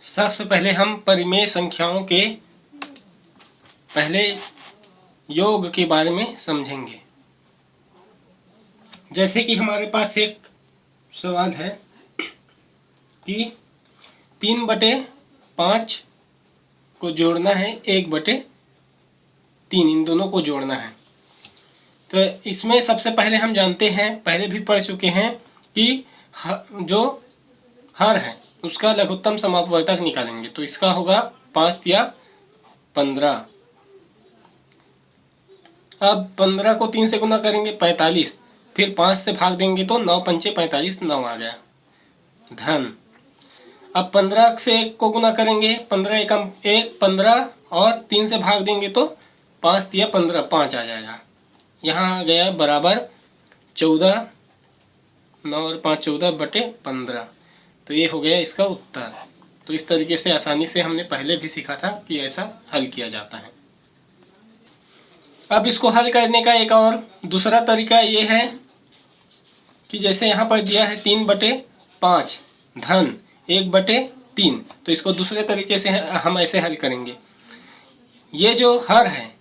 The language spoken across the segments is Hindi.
सबसे पहले हम परिमेय संख्याओं के पहले योग के बारे में समझेंगे। जैसे कि हमारे पास एक सवाल है कि 3/5 को जोड़ना है 1/3, इन दोनों को जोड़ना है। तो इसमें सबसे पहले हम जानते हैं, पहले भी पढ़ चुके हैं कि जो हर है उसका लघुत्तम समापवर्तक निकालेंगे। तो इसका होगा 5 या 15। अब 15 को 3 से गुना करेंगे 45, फिर 5 से भाग देंगे तो 9 पंचे 45, 9 आ गया धन। अब 15 से 1 को गुना करेंगे, 15 एकम 1 15, और 3 से भाग देंगे तो 5 या 15 5 आ जाएगा। यहाँ आ गया बराबर 14, 9 और 5 14/15। तो ये हो गया इसका उत्तर। तो इस तरीके से आसानी से हमने पहले भी सीखा था कि ऐसा हल किया जाता है। अब इसको हल करने का एक और दूसरा तरीका ये है कि जैसे यहाँ पर दिया है 3/5 धन 1/3, तो इसको दूसरे तरीके से हम ऐसे हल करेंगे। ये जो हर है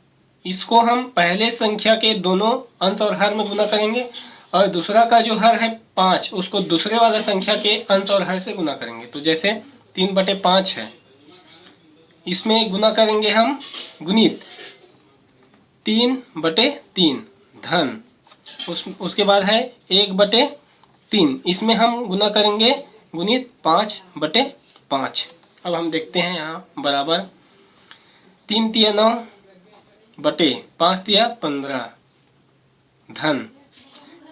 इसको हम पहले संख्या के दोनों अंश और हर में गुना करेंगे, और दूसरा का जो हर है 5 उसको दूसरे वाला संख्या के अंश और हर से गुना करेंगे। तो जैसे 3/5 है, इसमें गुना करेंगे हम गुणित 3/3 धन, उसके बाद है 1/3, इसमें हम गुना करेंगे गुणित 5/5। अब हम देखते हैं यहाँ बराबर 3 तिया 9 बटे 5 तिया 15 धन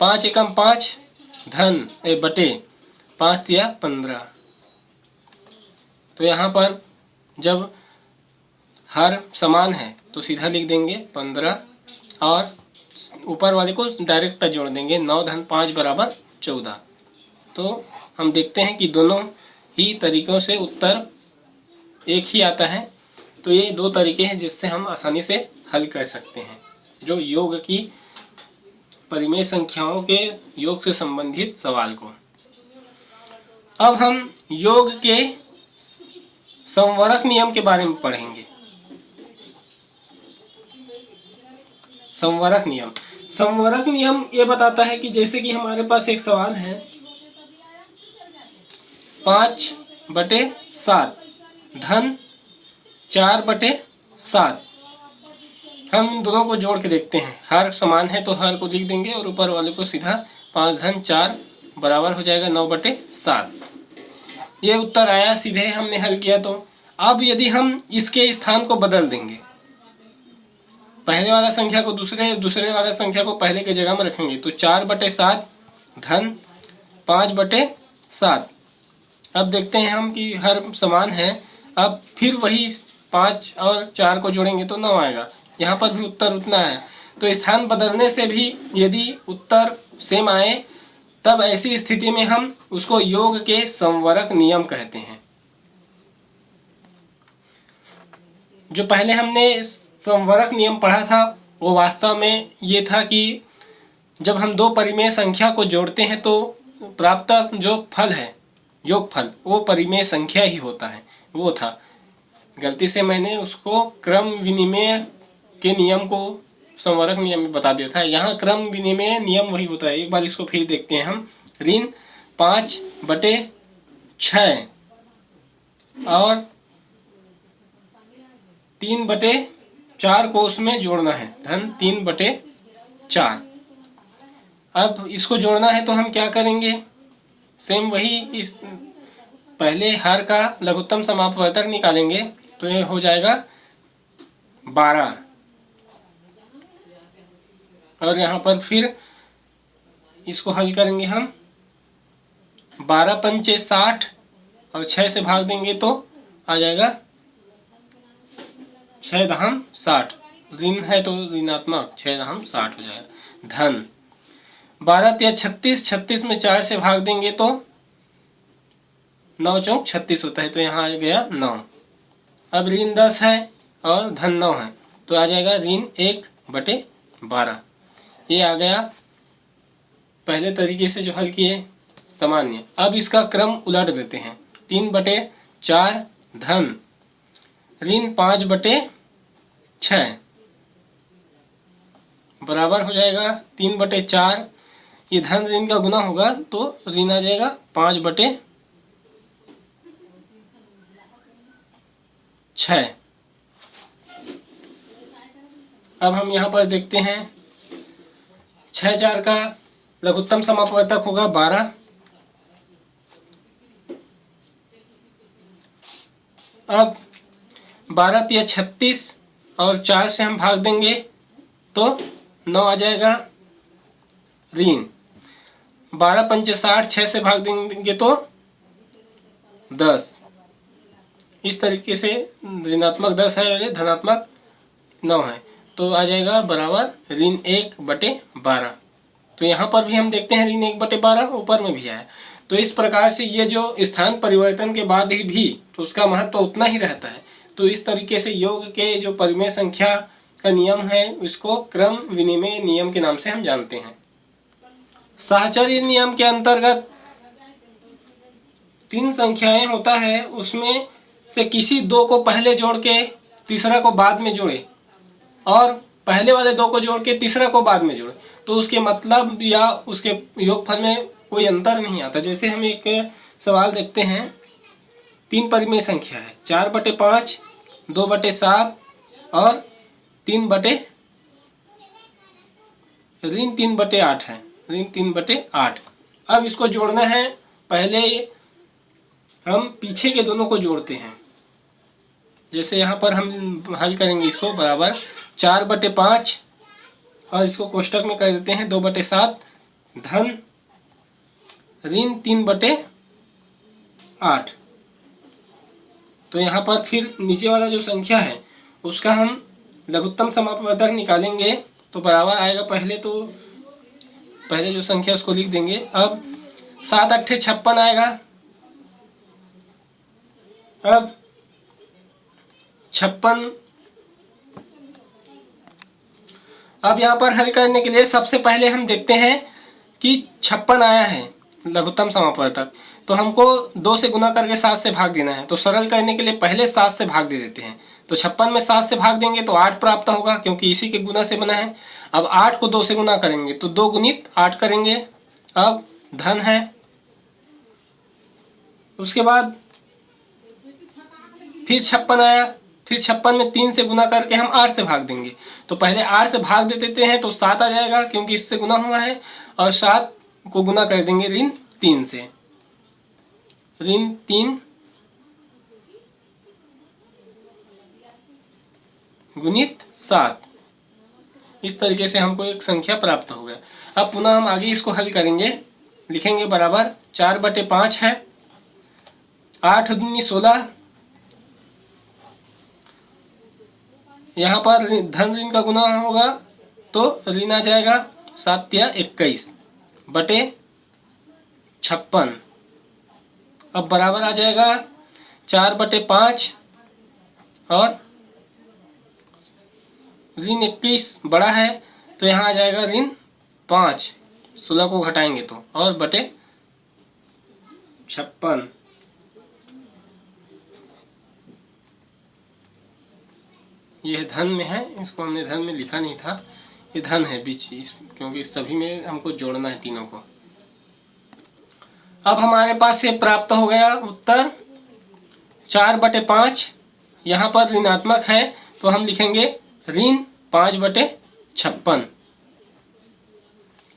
5 एकम 5 धन बटे 5 तिया 15। तो यहाँ पर जब हर समान है तो सीधा लिख देंगे 15, और ऊपर वाले को डायरेक्ट जोड़ देंगे 9 धन 5 बराबर 14। तो हम देखते हैं कि दोनों ही तरीक़ों से उत्तर एक ही आता है। तो ये दो तरीके हैं जिससे हम आसानी से हल कर सकते हैं जो योग की परिमेय संख्याओं के योग से संबंधित सवाल को। अब हम योग के संवरक नियम के बारे में पढ़ेंगे। संवरक नियम ये बताता है कि जैसे कि हमारे पास एक सवाल है 5/7 धन 4/7। हम इन दोनों को जोड़ के देखते हैं, हर समान है तो हर को लिख देंगे और ऊपर वाले को सीधा 5 धन 4 बराबर हो जाएगा 9/7। ये उत्तर आया, सीधे हमने हल किया। तो अब यदि हम इसके स्थान को बदल देंगे, पहले वाला संख्या को दूसरे वाला संख्या को पहले के जगह में रखेंगे, तो 4/7 धन 5/7। अब देखते हैं हम कि हर समान है। अब फिर वही 5 और 4 को जोड़ेंगे तो 9 आएगा। यहाँ पर भी उत्तर उतना है। तो स्थान बदलने से भी यदि उत्तर सेम आए तब ऐसी स्थिति में हम उसको योग के संवरक नियम कहते हैं। जो पहले हमने संवरक नियम पढ़ा था वो वास्तव में ये था कि जब हम दो परिमेय संख्या को जोड़ते हैं तो प्राप्त जो फल है योगफल वो परिमेय संख्या ही होता है। वो था, गलती से मैंने उसको क्रम विनिमय के नियम को संवरक नियम में बता दिया था। यहाँ क्रम विनिमय नियम वही होता है। एक बार इसको फिर देखते हैं हम। ऋण 5/6 और 3/4 को उसमें जोड़ना है धन 3/4। अब इसको जोड़ना है तो हम क्या करेंगे, सेम वही, इस पहले हर का लघुत्तम समापवर्तक निकालेंगे। तो ये हो जाएगा 12, और यहाँ पर फिर इसको हल करेंगे हम। 12 पंचे 60 और 6 से भाग देंगे तो आ जाएगा 6 दहम 60। ऋण है तो ऋणात्मक 6 दहम 60 हो जाएगा धन 12 तिया 36, 36 में 4 से भाग देंगे तो 9 चौक 36 होता है। तो यहाँ आ गया 9। अब ऋण 10 है और धन 9 है तो आ जाएगा ऋण 1/12। ये आ गया पहले तरीके से जो हल किए सामान्य। अब इसका क्रम उलट देते हैं। 3/4 धन ऋण 5/6 बराबर हो जाएगा 3/4। ये धन ऋण का गुना होगा तो ऋण आ जाएगा 5/6। अब हम यहाँ पर देखते हैं 6×4 का लघुत्तम समापवर्तक होगा 12। अब 12×3 = 36 और 4 से हम भाग देंगे तो 9 आ जाएगा ऋण। 12×5 = 60, 6 से भाग देंगे तो 10। इस तरीके से ऋणात्मक 10 है और धनात्मक 9 है, तो आ जाएगा बराबर ऋण 1/12। तो यहाँ पर भी हम देखते हैं ऋण 1/12 ऊपर में भी आया। तो इस प्रकार से ये जो स्थान परिवर्तन के बाद ही भी उसका महत्व उतना ही रहता है। तो इस तरीके से योग के जो परिमेय संख्या का नियम है उसको क्रम विनिमय नियम के नाम से हम जानते हैं। साहचर्य नियम के अंतर्गत 3 संख्याएं होता है, उसमें से किसी 2 को पहले जोड़ के तीसरा को बाद में जोड़े और पहले वाले 2 को जोड़ के तीसरा को बाद में जोड़े तो उसके मतलब या उसके योगफल में कोई अंतर नहीं आता। जैसे हम एक सवाल देखते हैं, 3 परिमेय संख्या है 4/5, 2/7 और 3/8 है, ऋण 3/8। अब इसको जोड़ना है, पहले हम पीछे के दोनों को जोड़ते हैं। जैसे यहाँ पर हम हल करेंगे इसको बराबर 4/5 और इसको कोष्टक में कर देते हैं 2/7 धन ऋण 3/8। तो यहाँ पर फिर नीचे वाला जो संख्या है उसका हम लघुत्तम समापवर्तक निकालेंगे तो बराबर आएगा। पहले जो संख्या उसको लिख देंगे। अब 7×8 = 56 आएगा। अब 56, अब यहाँ पर हल करने के लिए सबसे पहले हम देखते हैं कि 56 आया है लघुत्तम समापवर्तक, तो हमको 2 से गुना करके 7 से भाग देना है। तो सरल करने के लिए पहले 7 से भाग दे देते हैं। तो 56 में 7 से भाग देंगे तो 8 प्राप्त होगा क्योंकि इसी के गुना से बना है। अब 8 को 2 से गुना करेंगे तो 2 गुणित 8 करेंगे। अब धन है, उसके बाद फिर 56 आया, फिर 56 में 3 से गुना करके हम 8 से भाग देंगे। तो पहले 8 से भाग दे देते हैं तो 7 आ जाएगा क्योंकि इससे गुना हुआ है, और 7 को गुना कर देंगे ऋण 3 से, ऋण 3 गुणित 7। इस तरीके से हमको एक संख्या प्राप्त हो गया। अब पुनः हम आगे इसको हल करेंगे, लिखेंगे बराबर 4/5 है, 8 दूनी 16, यहाँ पर धन ऋण का गुना होगा तो ऋण आ जाएगा 7×3 = 21/56। अब बराबर आ जाएगा 4/5 और ऋण 21 बड़ा है तो यहाँ आ जाएगा ऋण 5, 16 को घटाएंगे तो, और बटे 56। यह धन में है, इसको हमने धन में लिखा नहीं था, ये धन है बीच क्योंकि सभी में हमको जोड़ना है तीनों को। अब हमारे पास ये प्राप्त हो गया उत्तर 4/5। यहाँ पर ऋणात्मक है तो हम लिखेंगे ऋण 5/56।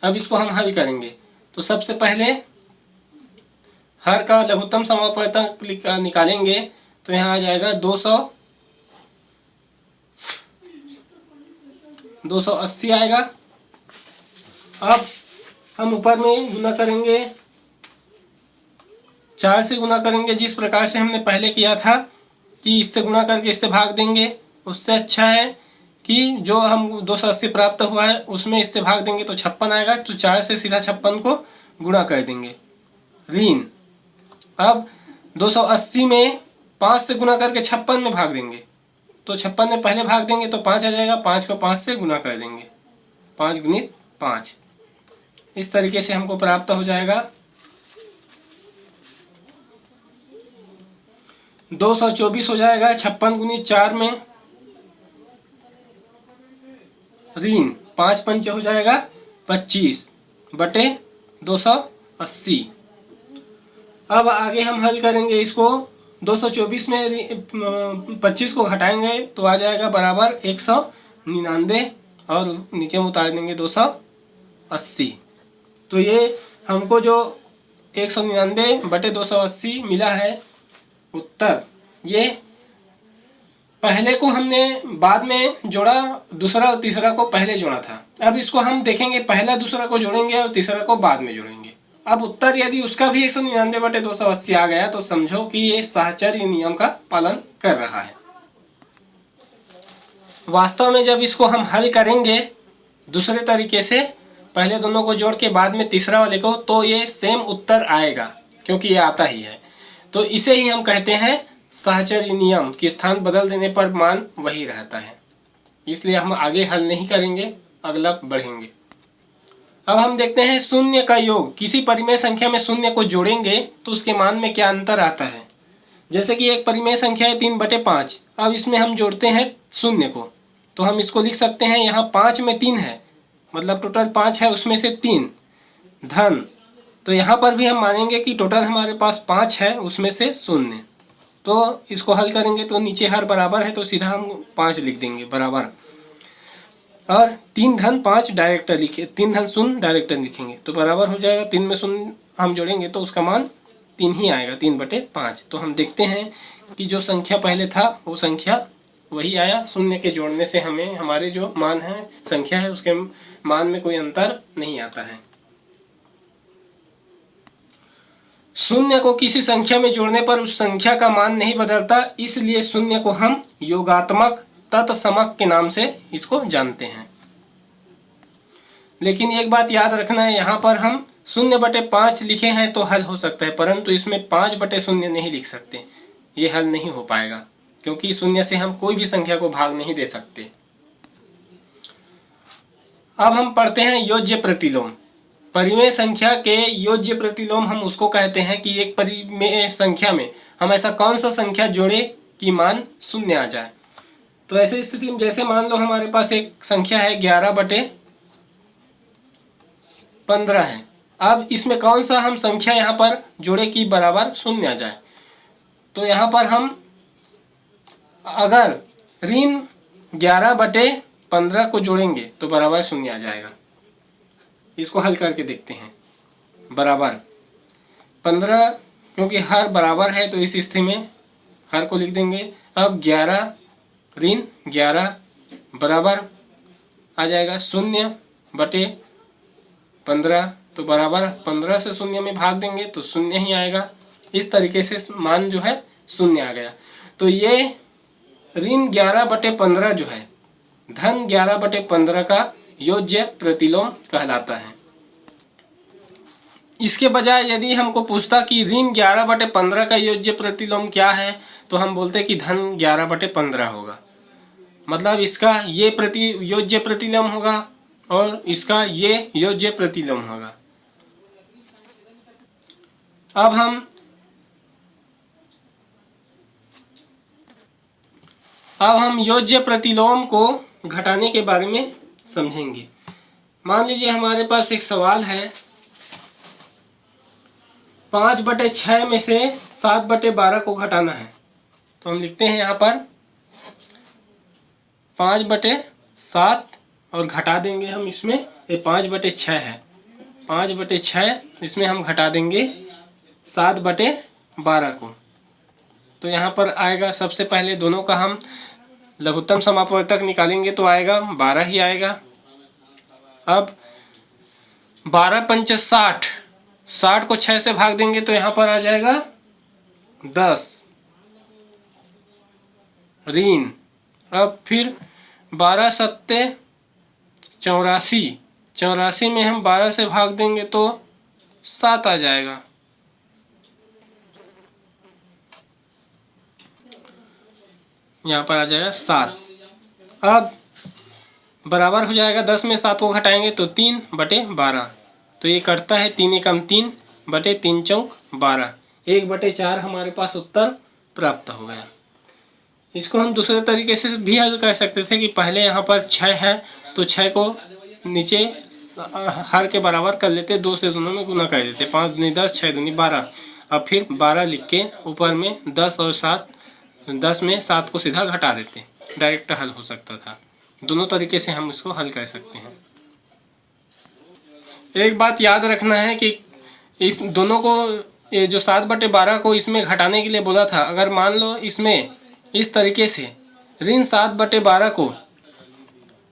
अब इसको हम हल करेंगे तो सबसे पहले हर का लघुत्तम समापवर्तक निकालेंगे तो यहाँ आ जाएगा 280 आएगा। अब हम ऊपर में गुना करेंगे, 4 से गुना करेंगे जिस प्रकार से हमने पहले किया था कि इससे गुना करके इससे भाग देंगे। उससे अच्छा है कि जो हम 280 प्राप्त हुआ है उसमें इससे भाग देंगे तो 56 आएगा। तो 4 से सीधा 56 को गुणा कर देंगे ऋण। अब 280 में 5 से गुना करके 56 में भाग देंगे तो 56 में पहले भाग देंगे तो 5 आ जाएगा। 5 को 5 से गुना कर देंगे, 5 गुणित 5। इस तरीके से हमको प्राप्त हो जाएगा 224 हो जाएगा 56 गुनी 4 में, ऋण 5 पंचे हो जाएगा 25 बटे 280। अब आगे हम हल करेंगे इसको। 224 में 25 को घटाएंगे तो आ जाएगा बराबर 199 और नीचे में उतार देंगे 280। तो ये हमको जो 199 बटे 280 मिला है उत्तर। ये पहले को हमने बाद में जोड़ा, दूसरा और तीसरा को पहले जोड़ा था। अब इसको हम देखेंगे, पहला दूसरा को जोड़ेंगे और तीसरा को बाद में जोड़ेंगे। अब उत्तर यदि उसका भी 199 बटे 280 आ गया तो समझो कि ये साहचर्य नियम का पालन कर रहा है। वास्तव में जब इसको हम हल करेंगे दूसरे तरीके से, पहले दोनों को जोड़ के बाद में तीसरा वाले को, तो ये सेम उत्तर आएगा क्योंकि ये आता ही है। तो इसे ही हम कहते हैं साहचर्य नियम कि स्थान बदल देने पर मान वही रहता है। इसलिए हम आगे हल नहीं करेंगे, अगला बढ़ेंगे। अब हम देखते हैं शून्य का योग। किसी परिमेय संख्या में शून्य को जोड़ेंगे तो उसके मान में क्या अंतर आता है। जैसे कि एक परिमेय संख्या है 3/5। अब इसमें हम जोड़ते हैं शून्य को, तो हम इसको लिख सकते हैं, यहाँ 5 में 3 है, मतलब टोटल 5 है, उसमें से 3 धन। तो यहाँ पर भी हम मानेंगे कि टोटल हमारे पास 5 है, उसमें से 0। तो इसको हल करेंगे तो नीचे हर बराबर है तो सीधा हम 5 लिख देंगे बराबर, और 3 धन 5 डायरेक्ट लिखे, 3 धन 0 डायरेक्ट लिखेंगे तो बराबर हो जाएगा। 3 में 0 हम जोड़ेंगे तो उसका मान 3 ही आएगा, 3/5। तो हम देखते हैं कि जो संख्या पहले था वो संख्या वही आया। शून्य के जोड़ने से हमें हमारे जो मान है, संख्या है, उसके मान में कोई अंतर नहीं आता है। शून्य को किसी संख्या में जोड़ने पर उस संख्या का मान नहीं बदलता, इसलिए शून्य को हम योगात्मक तत्समक के नाम से इसको जानते हैं। लेकिन एक बात याद रखना है, यहाँ पर हम 0/5 लिखे हैं तो हल हो सकता है, परंतु इसमें 5/0 नहीं लिख सकते। ये हल नहीं हो पाएगा क्योंकि 0 से हम कोई भी संख्या को भाग नहीं दे सकते। अब हम पढ़ते हैं योज्य प्रतिलोम। परिमेय संख्या के योज्य प्रतिलोम हम उसको कहते हैं कि एक परिमेय संख्या में हम ऐसा कौन सा संख्या जोड़े कि मान 0 आ जाए। तो ऐसी स्थिति में जैसे मान लो हमारे पास एक संख्या है 11/15 है। अब इसमें कौन सा हम संख्या यहाँ पर जोड़े कि बराबर 0 आ जाए। तो यहाँ पर हम अगर ऋण 11/15 को जोड़ेंगे तो बराबर 0 आ जाएगा। इसको हल करके देखते हैं। बराबर 15, क्योंकि हर बराबर है तो इस स्थिति में हर को लिख देंगे। अब 11 ऋण 11 बराबर आ जाएगा 0/15, तो बराबर 15 से 0 में भाग देंगे तो 0 ही आएगा। इस तरीके से मान जो है 0 आ गया। तो ये ऋण 11/15 जो है धन 11/15 का योज्य प्रतिलोम कहलाता है। इसके बजाय यदि हमको पूछता कि ऋण 11/15 का योज्य प्रतिलोम क्या है, तो हम बोलते कि धन 11/15 होगा। मतलब इसका ये योज्य प्रतिलोम होगा और इसका ये योज्य प्रतिलोम होगा। अब हम योज्य प्रतिलोम को घटाने के बारे में समझेंगे। मान लीजिए हमारे पास एक सवाल है, 5/6 में से 7/12 को घटाना है। तो हम लिखते हैं यहाँ पर 5/7 और घटा देंगे हम इसमें, ये 5/6 है, 5/6 इसमें हम घटा देंगे 7/12 को। तो यहाँ पर आएगा, सबसे पहले दोनों का हम लघुत्तम समापवर्तक निकालेंगे तो आएगा 12 ही आएगा। अब 12 पंच 60, 60 को 6 से भाग देंगे तो यहाँ पर आ जाएगा 10 ऋण। अब फिर 12 सत्ते 84, 84 में हम 12 से भाग देंगे तो 7 आ जाएगा। यहाँ पर आ जाएगा 7। अब बराबर हो जाएगा, 10 में 7 को घटाएंगे तो 3/12, तो ये कटता है 3 एकम 3 बटे 3 चौक 12, 1/4 हमारे पास उत्तर प्राप्त हो गया। इसको हम दूसरे तरीके से भी हल कर सकते थे कि पहले यहाँ पर 6 है तो 6 को नीचे हर के बराबर कर लेते, 2 से दोनों में गुना कर देते, 5 दूनी 10, 6 दूनी 12। अब फिर 12 लिख के ऊपर में 10 और 7, 10 में 7 को सीधा घटा देते, डायरेक्ट हल हो सकता था। दोनों तरीके से हम इसको हल कर सकते हैं। एक बात याद रखना है कि इस दोनों को, ये जो 7/12 को इसमें घटाने के लिए बोला था, अगर मान लो इसमें इस तरीके से ऋण 7/12 को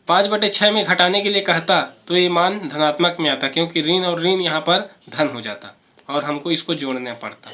5/6 में घटाने के लिए कहता तो ये मान धनात्मक में आता, क्योंकि ऋण और ऋण यहाँ पर धन हो जाता और हमको इसको जोड़ना पड़ता।